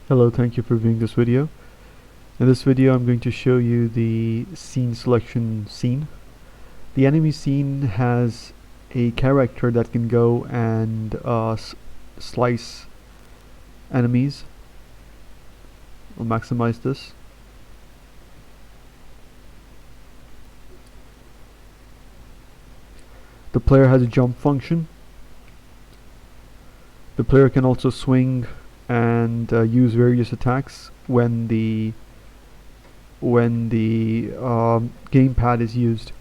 Hello, thank you for viewing this video. In this video I'm going to show you the scene selection scene. The enemy scene has a character that can go and slice enemies. I'll maximize this. The player has a jump function. The player can also swing and use various attacks when the gamepad is used.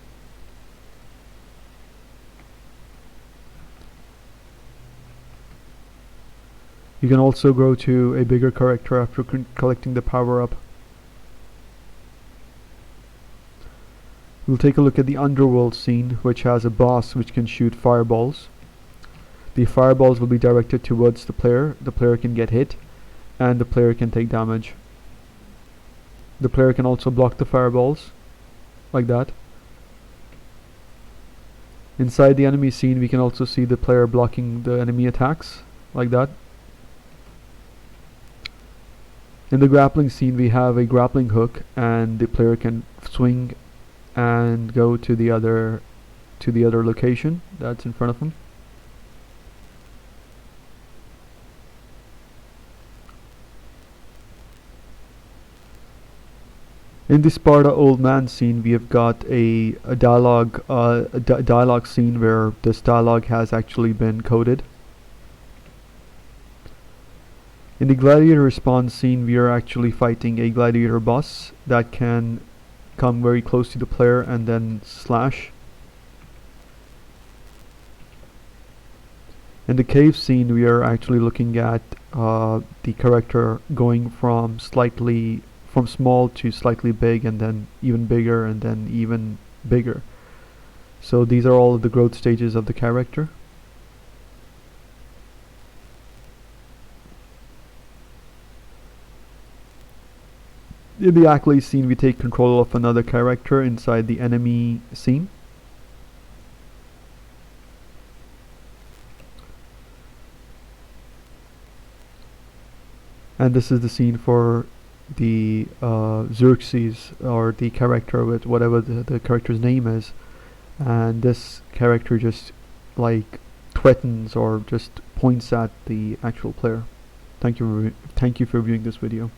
You can also grow to a bigger character after collecting the power up. We'll take a look at the underworld scene, which has a boss which can shoot fireballs. The fireballs will be directed towards the player can get hit, and the player can take damage. The player can also block the fireballs, like that. Inside the enemy scene we can also see the player blocking the enemy attacks, like that. In the grappling scene we have a grappling hook, and the player can swing and go to the other location that's in front of him. In the Sparta Old Man scene we have got a dialogue scene where this dialogue has actually been coded. In the Gladiator Respawn scene we are actually fighting a gladiator boss that can come very close to the player and then slash. In the cave scene we are actually looking at the character going from small to slightly big, and then even bigger, and then even bigger. So these are all of the growth stages of the character. In the Ackley scene we take control of another character inside the enemy scene. And this is the scene for the Xerxes, or the character with whatever the character's name is, and this character just like threatens or just points at the actual player. Thank you for viewing this video.